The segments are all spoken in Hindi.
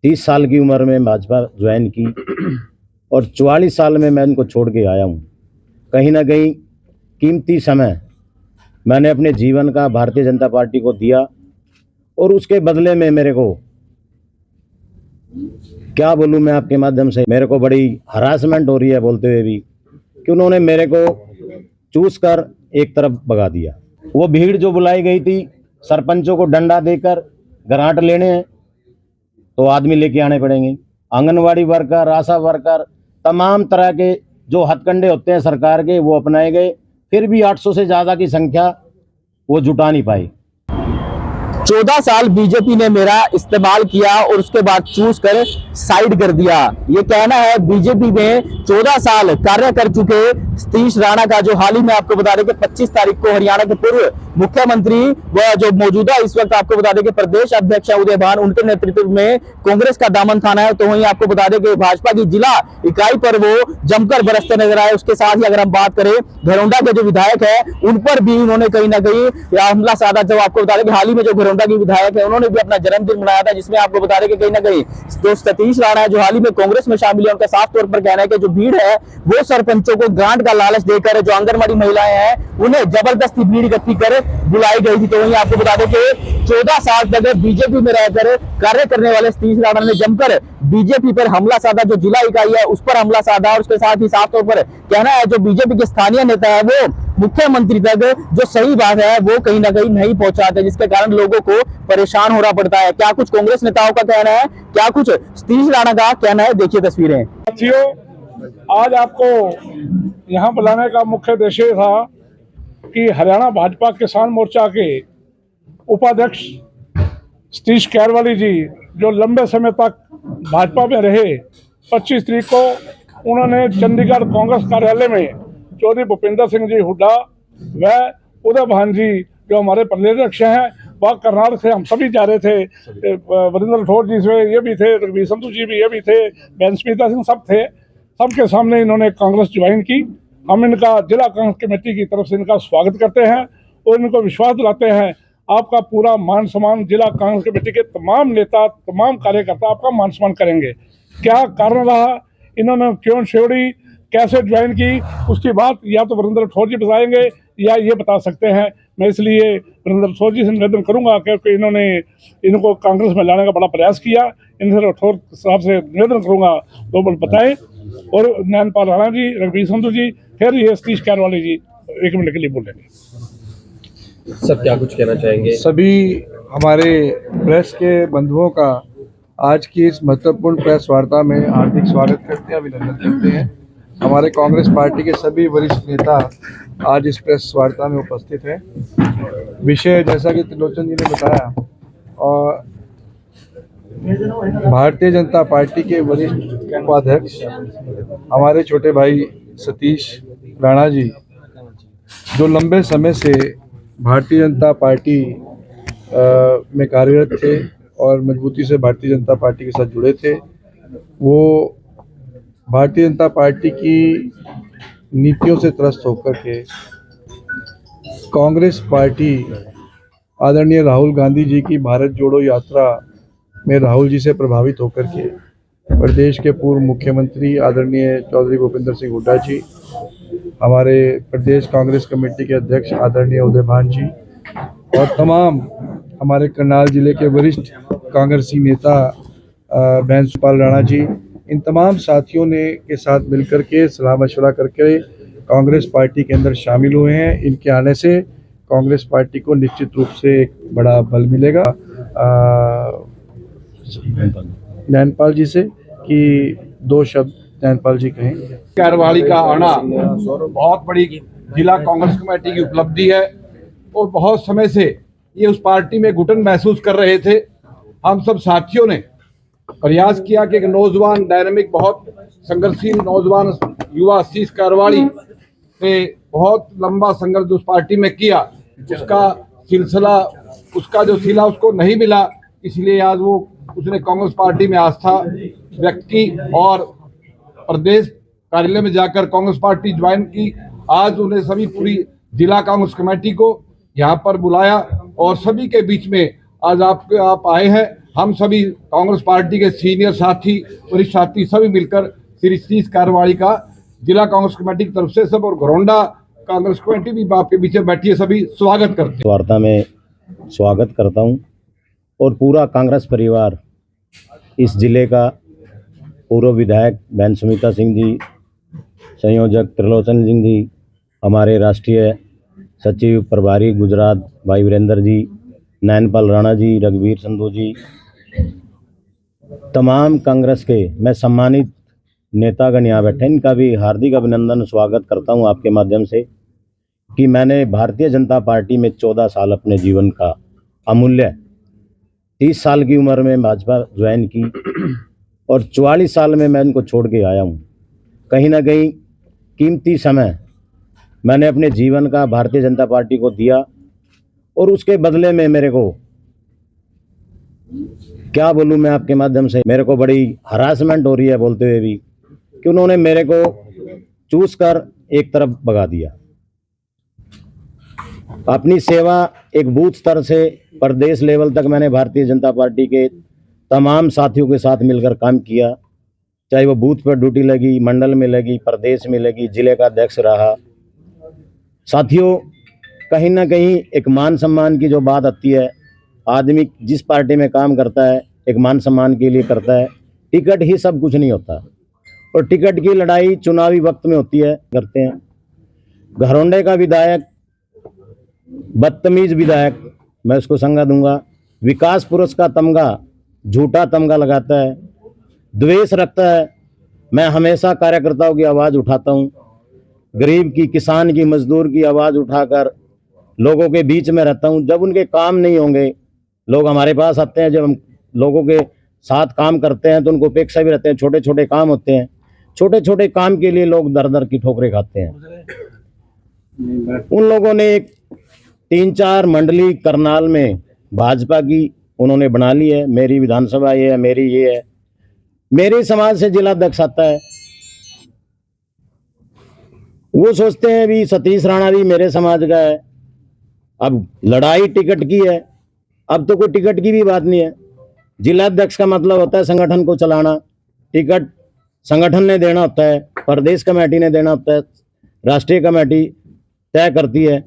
30 साल की उम्र में भाजपा ज्वाइन की और 44 साल में मैं इनको छोड़ के आया हूँ। कहीं ना कहीं कीमती समय मैंने अपने जीवन का भारतीय जनता पार्टी को दिया और उसके बदले में मेरे को क्या बोलूं, मैं आपके माध्यम से मेरे को बड़ी हरासमेंट हो रही है बोलते हुए भी कि उन्होंने मेरे को चूस कर एक तरफ भगा दिया। वो भीड़ जो बुलाई गई थी सरपंचों को डंडा देकर ग्रांट लेने हैं तो आदमी लेके आने पड़ेंगे। आंगनवाड़ी वर्कर, आशा वर्कर, तमाम तरह के जो हथकंडे होते हैं सरकार के वो अपनाए गए, फिर भी 800 से ज़्यादा की संख्या वो जुटा नहीं पाई। 14 साल बीजेपी ने मेरा इस्तेमाल किया और उसके बाद चूज कर साइड कर दिया। ये कहना है बीजेपी में 14 साल कार्य कर चुके सतीश राणा का, जो हाल ही में आपको बता दें कि 25 तारीख को हरियाणा के पूर्व मुख्यमंत्री व जो मौजूदा इस वक्त आपको बता दें कि प्रदेश अध्यक्ष है उदय भान, उनके नेतृत्व में कांग्रेस का दामन थाना है। तो वहीं आपको बता दें कि भाजपा की जिला इकाई पर वो जमकर बरसते नजर आए। उसके साथ ही अगर हम बात करें घरौंडा के जो विधायक है उन पर भी उन्होंने कहीं ना कहीं हमला साधा। जब आपको बता दें कि हाल ही में जो घरौंडा की विधायक है उन्होंने भी अपना जन्मदिन मनाया था, जिसमें आपको बता दें कि कहीं ना कहीं जो सतीश राणा है जो हाल ही में कांग्रेस में शामिल है, उनका साफ तौर पर कहना है कि जो भीड़ है वो सरपंचों को ग्रांट का लालच देकर जो आंगनबाड़ी महिलाएं हैं उन्हें जबरदस्ती भीड़ इकट्ठी कर बुलाई गई थी। तो वहीं आपको बता दें कि 14 साल तक बीजेपी में रहकर कार्य करने वाले सतीश राणा ने जमकर बीजेपी पर हमला साधा, जो जिला इकाई है उस पर हमला साधा। और उसके साथ ही साफ तौर पर कहना है जो बीजेपी के स्थानीय नेता है वो मुख्यमंत्री तक जो सही बात है वो कहीं ना कहीं नहीं पहुंचाते, जिसके कारण लोगों को परेशान होना पड़ता है। क्या कुछ कांग्रेस नेताओं का कहना है, क्या कुछ सतीश राणा का कहना है, देखिए तस्वीरें। साथियों, आज आपको यहाँ बुलाने का मुख्य उद्देश्य था कि हरियाणा भाजपा किसान मोर्चा के उपाध्यक्ष सतीश कैरवाली जी जो लंबे समय तक भाजपा में रहे, 25 तारीख को उन्होंने चंडीगढ़ कांग्रेस कार्यालय में चौधरी भूपेंद्र सिंह जी हुड्डा व उदय भान जी जो हमारे प्रदेश अध्यक्ष हैं, वह कर्नाटक से हम सभी जा रहे थे, वरिंदर राठौर जी से ये भी थे, रघुवीर संधू जी भी ये भी थे, बहन स्मिता सिंह सब थे। सबके सामने इन्होंने कांग्रेस ज्वाइन की। हम इनका जिला कांग्रेस कमेटी की तरफ से इनका स्वागत करते हैं और इनको विश्वास दिलाते हैं आपका पूरा मान सम्मान, जिला कांग्रेस कमेटी के तमाम नेता, तमाम कार्यकर्ता आपका मान सम्मान करेंगे। क्या कारण रहा, इन्होंने क्यों छोड़ी, कैसे ज्वाइन की, उसकी बात या तो वरिंदर राठौर जी बताएंगे या ये बता सकते हैं। मैं इसलिए वरिंदर राठौर जी से निवेदन करूंगा क्योंकि इन्होंने इनको कांग्रेस में लाने का बड़ा प्रयास किया। इनसे राठौर साहब से निवेदन करूंगा दो बोल बताएं, और नैनपाल राणा जी, रघुवीर संधू जी, फिर ये सतीश कैरवाली जी 1 मिनट के लिए बोलेंगे। सब क्या कुछ कहना चाहेंगे? सभी हमारे प्रेस के बंधुओं का आज की इस महत्वपूर्ण प्रेस वार्ता में हार्दिक स्वागत करते हैं, अभिनंदन करते हैं। हमारे कांग्रेस पार्टी के सभी वरिष्ठ नेता आज इस प्रेस वार्ता में उपस्थित हैं। विषय जैसा कि त्रिलोचन जी ने बताया, और भारतीय जनता पार्टी के वरिष्ठ उपाध्यक्ष हमारे छोटे भाई सतीश राणा जी जो लंबे समय से भारतीय जनता पार्टी में कार्यरत थे और मजबूती से भारतीय जनता पार्टी के साथ जुड़े थे, वो भारतीय जनता पार्टी की नीतियों से त्रस्त होकर के कांग्रेस पार्टी आदरणीय राहुल गांधी जी की भारत जोड़ो यात्रा में राहुल जी से प्रभावित होकर के प्रदेश के पूर्व मुख्यमंत्री आदरणीय चौधरी भूपेंद्र सिंह हुड्डा जी, हमारे प्रदेश कांग्रेस कमेटी के अध्यक्ष आदरणीय उदय भान जी और तमाम हमारे करनाल जिले के वरिष्ठ कांग्रेसी नेता बहन सुपाल राणा जी, इन तमाम साथियों ने के साथ मिलकर के सलाह मशवरा करके कांग्रेस पार्टी के अंदर शामिल हुए हैं। इनके आने से कांग्रेस पार्टी को निश्चित रूप से एक बड़ा बल मिलेगा। नैनपाल जी से कि 2 शब्द नैनपाल जी कहें। कैरवाली का आना बहुत बड़ी जिला कांग्रेस कमेटी की उपलब्धि है और बहुत समय से ये उस पार्टी में घुटन महसूस कर रहे थे। हम सब साथियों ने प्रयास किया कि एक नौजवान, डायनामिक, बहुत संघर्षशील नौजवान युवा सतीश कैरवाली ने बहुत लंबा संघर्ष उस पार्टी में किया, उसका सिलसिला, उसका जो सिला उसको नहीं मिला, इसलिए आज वो उसने कांग्रेस पार्टी में आस्था व्यक्त की और प्रदेश कार्यालय में जाकर कांग्रेस पार्टी ज्वाइन की। आज उन्हें सभी पूरी जिला कांग्रेस कमेटी को यहाँ पर बुलाया और सभी के बीच में आज आप आए हैं। हम सभी कांग्रेस पार्टी के सीनियर साथी, वरिष्ठ साथी सभी मिलकर श्री सतीश कायरवाली का जिला कांग्रेस कमेटी की तरफ से सब और घरौंडा कांग्रेस कमेटी भी आपके पीछे बैठी है, सभी स्वागत करते हैं। वार्ता में स्वागत करता हूं और पूरा कांग्रेस परिवार, इस जिले का पूर्व विधायक बहन सुमिता सिंह जी, संयोजक त्रिलोचन सिंह जी, हमारे राष्ट्रीय सचिव प्रभारी गुजरात भाई वीरेंद्र जी, नैनपाल राणा जी, रघुवीर संधू जी, तमाम कांग्रेस के मैं सम्मानित नेतागण यहाँ बैठे, इनका भी हार्दिक अभिनंदन स्वागत करता हूँ आपके माध्यम से कि मैंने भारतीय जनता पार्टी में 14 साल अपने जीवन का अमूल्य, 30 साल की उम्र में भाजपा ज्वाइन की और 44 साल में मैं इनको छोड़ के आया हूँ। कहीं ना कहीं कीमती समय मैंने अपने जीवन का भारतीय जनता पार्टी को दिया और उसके बदले में मेरे को क्या बोलूं, मैं आपके माध्यम से मेरे को बड़ी हरासमेंट हो रही है बोलते हुए भी कि उन्होंने मेरे को चूस कर एक तरफ भगा दिया। अपनी सेवा एक बूथ स्तर से प्रदेश लेवल तक मैंने भारतीय जनता पार्टी के तमाम साथियों के साथ मिलकर काम किया, चाहे वो बूथ पर ड्यूटी लगी, मंडल में लगी, प्रदेश में लगी, जिले का अध्यक्ष रहा। साथियों, कहीं ना कहीं एक मान सम्मान की जो बात आती है, आदमी जिस पार्टी में काम करता है एक मान सम्मान के लिए करता है, टिकट ही सब कुछ नहीं होता और टिकट की लड़ाई चुनावी वक्त में होती है, करते हैं। घरौंडे का विधायक बदतमीज विधायक, मैं उसको संज्ञा दूंगा, विकास पुरुष का तमगा झूठा तमगा लगाता है, द्वेष रखता है। मैं हमेशा कार्यकर्ताओं की आवाज़ उठाता हूँ, गरीब की, किसान की, मजदूर की आवाज़ उठाकर लोगों के बीच में रहता हूँ। जब उनके काम नहीं होंगे, लोग हमारे पास आते हैं, जब हम लोगों के साथ काम करते हैं तो उनको अपेक्षा भी रहते हैं, छोटे छोटे काम होते हैं, छोटे छोटे काम के लिए लोग दर दर की ठोकरें खाते हैं। उन लोगों ने एक 3-4 मंडली करनाल में भाजपा की उन्होंने बना ली है, मेरी विधानसभा ये है, मेरी ये है, मेरे समाज से जिला अध्यक्ष आता है। वो सोचते हैं भी सतीश राणा भी मेरे समाज का है। अब लड़ाई टिकट की है, अब तो कोई टिकट की भी बात नहीं है। जिला अध्यक्ष का मतलब होता है संगठन को चलाना, टिकट संगठन ने देना होता है, प्रदेश कमेटी ने देना होता है, राष्ट्रीय कमेटी तय करती है।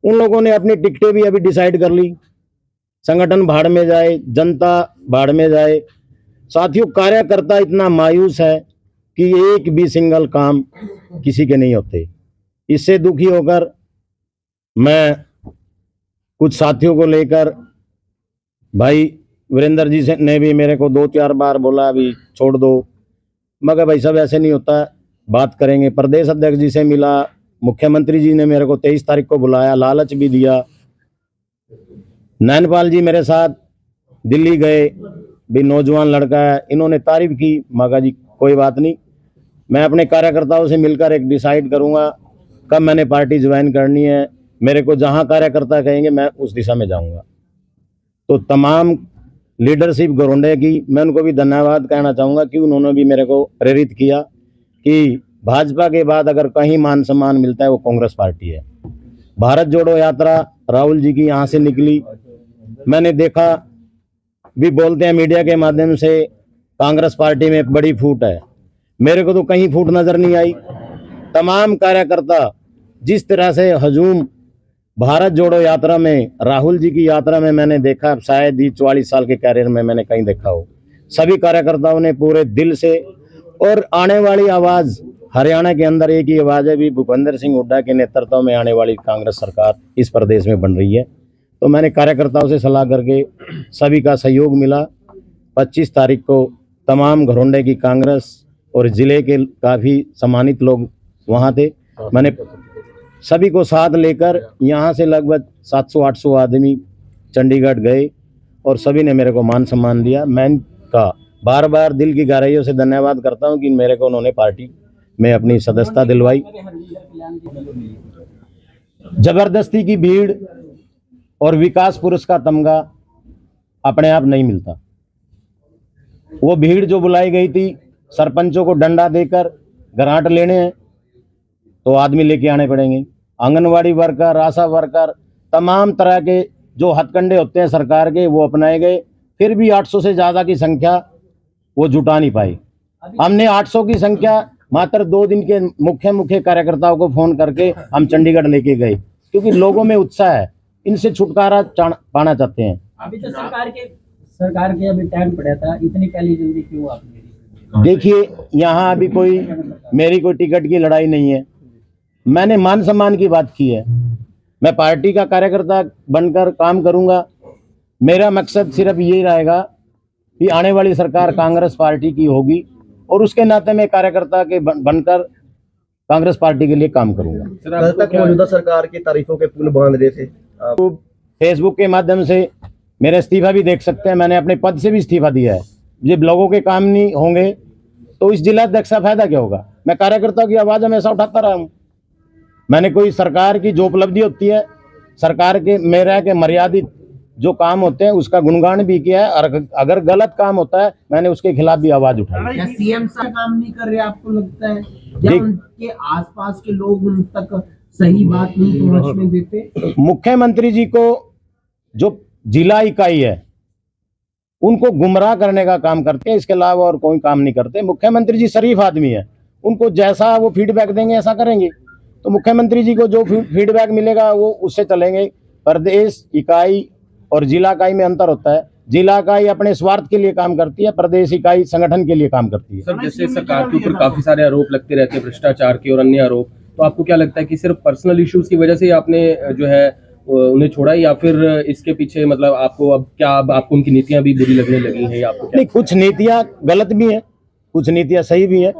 उन लोगों ने अपनी टिकटें भी अभी डिसाइड कर ली, संगठन भाड़ में जाए, जनता भाड़ में जाए। साथियों, कार्यकर्ता इतना मायूस है कि एक भी सिंगल काम किसी के नहीं होते। इससे दुखी होकर मैं कुछ साथियों को लेकर, भाई वीरेंद्र जी से ने भी मेरे को 2-4 बार बोला अभी छोड़ दो, मगर भाई सब ऐसे नहीं होता, बात करेंगे। प्रदेश अध्यक्ष जी से मिला, मुख्यमंत्री जी ने मेरे को 23 तारीख को बुलाया, लालच भी दिया। नैनपाल जी मेरे साथ दिल्ली गए, भी नौजवान लड़का है, इन्होंने तारीफ की, मगर जी कोई बात नहीं, मैं अपने कार्यकर्ताओं से मिलकर एक डिसाइड करूंगा कब मैंने पार्टी ज्वाइन करनी है। मेरे को जहां कार्यकर्ता कहेंगे मैं उस दिशा में जाऊंगा। तो तमाम लीडरशिप घरौंडे की मैं उनको भी धन्यवाद कहना चाहूँगा कि उन्होंने भी मेरे को प्रेरित किया कि भाजपा के बाद अगर कहीं मान सम्मान मिलता है वो कांग्रेस पार्टी है। भारत जोड़ो यात्रा राहुल जी की यहाँ से निकली, मैंने देखा भी, बोलते हैं मीडिया के माध्यम से कांग्रेस पार्टी में बड़ी फूट है, मेरे को तो कहीं फूट नजर नहीं आई। तमाम कार्यकर्ता जिस तरह से हजूम भारत जोड़ो यात्रा में, राहुल जी की यात्रा में मैंने देखा, शायद ही 44 साल के कैरियर में मैंने कहीं देखा हो। सभी कार्यकर्ताओं ने पूरे दिल से, और आने वाली आवाज़ हरियाणा के अंदर एक ही आवाज़ है, भी भूपेंद्र सिंह हुड्डा के नेतृत्व में आने वाली कांग्रेस सरकार इस प्रदेश में बन रही है। तो मैंने कार्यकर्ताओं से सलाह करके सभी का सहयोग मिला। 25 तारीख को तमाम घरौंडे की कांग्रेस और ज़िले के काफ़ी सम्मानित लोग वहाँ थे, मैंने सभी को साथ लेकर यहाँ से लगभग 700-800 आदमी चंडीगढ़ गए और सभी ने मेरे को मान सम्मान दिया। मैं इनका बार बार दिल की गहराइयों से धन्यवाद करता हूँ कि मेरे को उन्होंने पार्टी में अपनी सदस्यता दिलवाई। जबरदस्ती की भीड़ और विकास पुरुष का तमगा अपने आप नहीं मिलता। वो भीड़ जो बुलाई गई थी, सरपंचों को डंडा देकर ग्रांट लेने हैं तो आदमी लेके आने पड़ेंगे। आंगनवाड़ी वर्कर, आशा वर्कर, तमाम तरह के जो हथकंडे होते हैं सरकार के, वो अपनाए गए। फिर भी 800 से ज़्यादा की संख्या वो जुटा नहीं पाई। हमने 800 की संख्या मात्र 2 दिन के मुख्य कार्यकर्ताओं को फोन करके हम चंडीगढ़ लेके गए, क्योंकि लोगों में उत्साह है, इनसे छुटकारा पाना चाहते हैं। अभी तो सरकार के अभी टाइम पड़ा था, इतनी पहली जल्दी क्यों आपने? देखिए, यहाँ अभी मेरी कोई टिकट की लड़ाई नहीं है। मैंने मान सम्मान की बात की है। मैं पार्टी का कार्यकर्ता बनकर काम करूंगा। मेरा मकसद सिर्फ यही रहेगा कि आने वाली सरकार कांग्रेस पार्टी की होगी, और उसके नाते मैं कार्यकर्ता के बनकर कांग्रेस पार्टी के लिए काम करूंगा। कल तक मौजूदा सरकार की तारीफों के पुल बांध रहे थे। तो फेसबुक के माध्यम से मेरा इस्तीफा भी देख सकते हैं। मैंने अपने पद से भी इस्तीफा दिया है। जब लोगों के काम नहीं होंगे तो इस जिला अध्यक्ष का फायदा क्या होगा? मैं कार्यकर्ताओं की आवाज़ हमेशा उठाता रहा हूँ। मैंने कोई सरकार की जो उपलब्धि होती है, सरकार के मेरा के मर्यादित जो काम होते हैं, उसका गुणगान भी किया है, और अगर गलत काम होता है मैंने उसके खिलाफ भी आवाज उठाई। क्या सीएम साहब काम नहीं कर रहे आपको लगता है, या उनके आसपास के लोग उन तक सही बात नहीं पहुंचने देते? मुख्यमंत्री जी को जो जिला इकाई है उनको गुमराह करने का काम करते हैं, इसके अलावा और कोई काम नहीं करते। मुख्यमंत्री जी शरीफ आदमी है, उनको जैसा वो फीडबैक देंगे ऐसा करेंगे। तो मुख्यमंत्री जी को जो फीडबैक मिलेगा वो उससे चलेंगे। प्रदेश इकाई और जिला इकाई में अंतर होता है। जिला इकाई अपने स्वार्थ के लिए काम करती है, प्रदेश इकाई संगठन के लिए काम करती है। सर, जैसे सरकार के ऊपर काफी सारे आरोप लगते रहते हैं, भ्रष्टाचार के और अन्य आरोप, तो आपको क्या लगता है कि सिर्फ पर्सनल इश्यूज की वजह से आपने जो है उन्हें छोड़ा, या फिर इसके पीछे मतलब आपको आपको उनकी नीतियां भी बुरी लगने लगी हैं, या आपको क्या? नहीं, कुछ नीतियां गलत भी हैं, कुछ नीतियां सही भी हैं,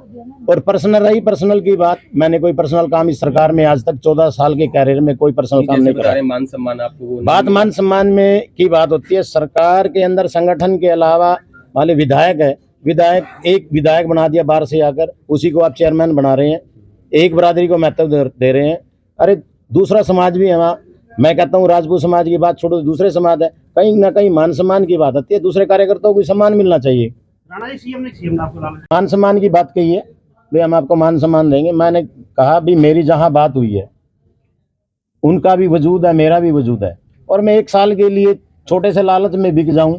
और पर्सनल की बात, मैंने कोई पर्सनल काम इस सरकार में आज तक 14 साल के कैरियर में कोई पर्सनल काम नहीं करा। मान सम्मान आपको बात मान सम्मान में की बात होती है। सरकार के अंदर संगठन के अलावा वाले विधायक है, एक विधायक बना दिया बाहर से आकर, उसी को आप चेयरमैन बना रहे हैं। एक बिरादरी को महत्व दे रहे हैं। अरे दूसरा समाज भी है वहाँ। मैं कहता हूँ राजपूत समाज की बात छोड़ो, दूसरे समाज है, कहीं ना कहीं मान सम्मान की बात आती है। दूसरे कार्यकर्ताओं को सम्मान मिलना चाहिए। मान सम्मान की बात कही है भाई, हम आपको मान सम्मान देंगे। मैंने कहा भी मेरी जहां बात हुई है उनका भी वजूद है, मेरा भी वजूद है, और मैं 1 साल के लिए छोटे से लालच में बिक जाऊं,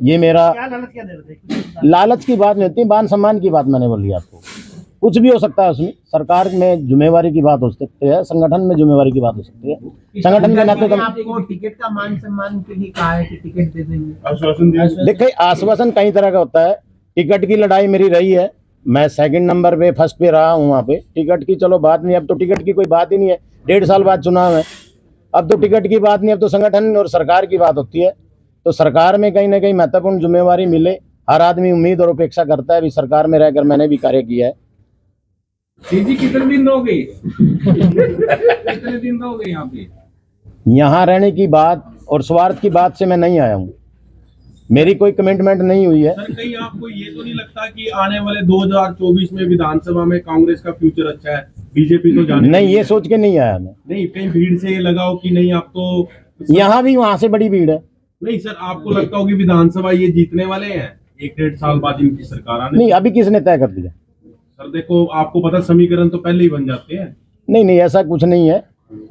ये मेरा लालच की बात नहीं होती, मान सम्मान की बात मैंने बोली आपको। कुछ भी हो सकता है उसमें, सरकार में जिम्मेवारी की बात हो सकती है, संगठन में जिम्मेवारी की बात हो सकती है। संगठन के नाते आपको टिकट का मान सम्मान के लिए कहा है कि टिकट दे देंगे। देखिए, आश्वासन कई तरह का होता है। टिकट की लड़ाई मेरी रही है, मैं 2nd नंबर पे, 1st पे रहा हूँ वहाँ पे। टिकट की चलो बात नहीं, अब तो टिकट की कोई बात ही नहीं है। 1.5 साल बाद चुनाव है, अब तो टिकट की बात नहीं, अब तो संगठन और सरकार की बात होती है। तो सरकार में कहीं ना कहीं महत्वपूर्ण जिम्मेवारी मिले, हर आदमी उम्मीद और अपेक्षा करता है। अभी सरकार में रहकर मैंने भी कार्य किया है। जी, कितने दिन रहोगे? कितने दिन रहोगे यहाँ पे? यहाँ रहने की बात और स्वार्थ की बात से मैं नहीं आया हूँ, मेरी कोई कमिटमेंट नहीं हुई है। सर, कहीं आपको ये तो नहीं लगता कि आने वाले 2024 में विधानसभा में कांग्रेस का फ्यूचर अच्छा है, बीजेपी तो जाने नहीं, ये सोच के नहीं आया मैं। नहीं, कहीं भीड़ से ये लगा हो कि नहीं आप तो यहाँ भी वहां से बड़ी भीड़ है। नहीं सर, आपको लगता हो कि विधानसभा ये जीतने वाले हैं 1-1.5 साल बाद इनकी सरकार आने? नहीं, अभी किसने तय कर दिया? सर देखो, आपको पता समीकरण तो पहले ही बन जाते हैं। नहीं, ऐसा कुछ नहीं है।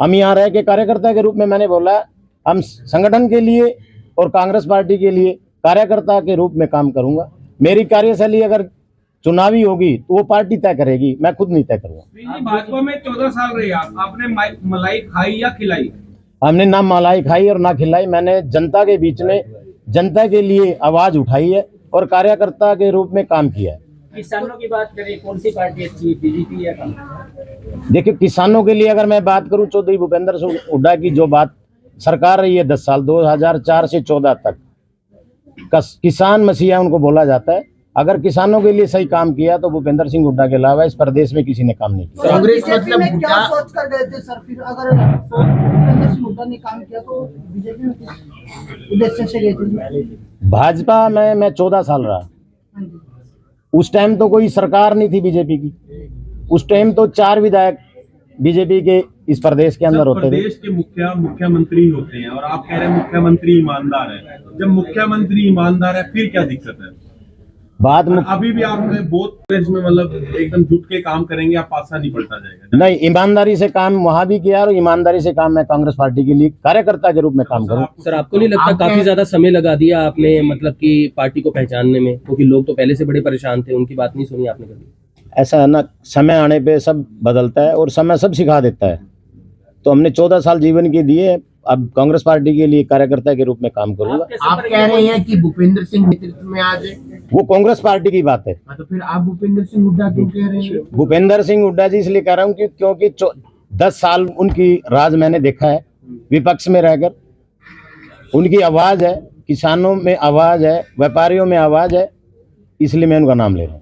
हम यहाँ रह के कार्यकर्ता के रूप में, मैंने बोला हम संगठन के लिए और कांग्रेस पार्टी के लिए कार्यकर्ता के रूप में काम करूंगा। मेरी कार्यशैली अगर चुनावी होगी तो वो पार्टी तय करेगी, मैं खुद नहीं तय करूंगा। भाजपा में 14 साल रहे आप, आपने मलाई खाई या खिलाई? हमने ना मलाई खाई और ना खिलाई। मैंने जनता के बीच में जनता के लिए आवाज उठाई है और कार्यकर्ता के रूप में काम किया है। किसानों की बात करें, कौन सी पार्टी अच्छी है, बीजेपी या कांग्रेस? देखिए, किसानों के लिए अगर मैं बात करूं, चौधरी भूपेंद्र सिंह हुड्डा की जो बात सरकार रही है 10 साल, 2004 से 14 तक, किसान मसीहा उनको बोला जाता है। अगर किसानों के लिए सही काम किया तो भूपेंद्र सिंह हुड्डा के अलावा इस प्रदेश में किसी ने काम नहीं किया। कांग्रेस बीजेपी में क्या सोच कर गए थे सर? फिर अगर भूपेंद्र सिंह हुड्डा ने काम किया तो बीजेपी में किस उद्देश्य से गए थे? भाजपा में मैं 14 साल रहा। उस टाइम तो कोई सरकार नहीं थी बीजेपी की। उस टाइम तो 4 विधायक बीजेपी के इस प्रदेश के अंदर होते थे। प्रदेश के मुख्यमंत्री होते हैं और आप कह रहे हैं मुख्यमंत्री ईमानदार है। जब मुख्यमंत्री ईमानदार है फिर क्या दिक्कत है? बात में अभी भी आपने बहुत में मतलब एकदम जुट के काम करेंगे, आप पासा नहीं पड़ता जाएगा। नहीं, ईमानदारी से काम वहां भी किया और ईमानदारी से काम मैं कांग्रेस पार्टी के लिए कार्यकर्ता के रूप में काम करूं। सर आपको नहीं लगता काफी ज्यादा समय लगा दिया आपने मतलब कि पार्टी को पहचानने में, क्योंकि लोग तो पहले से बड़े परेशान थे, उनकी बात नहीं सुनी आपने कभी? ऐसा है ना, समय आने पे सब बदलता है और समय सब सिखा देता है। तो हमने 14 साल जीवन के दिए, अब कांग्रेस पार्टी के लिए कार्यकर्ता के रूप में काम करूंगा। आप कह रहे हैं कि भूपेंद्र सिंह नेतृत्व में आ जाए, वो कांग्रेस पार्टी की बात है। तो फिर आप भूपेंद्र सिंह हुड्डा क्यों कह रहे हैं? भूपेंद्र सिंह हुड्डा जी इसलिए कह रहा हूँ क्योंकि 10 साल उनकी राज मैंने देखा है, विपक्ष में रहकर उनकी आवाज है, किसानों में आवाज है, व्यापारियों में आवाज है, इसलिए मैं उनका नाम ले रहा हूँ।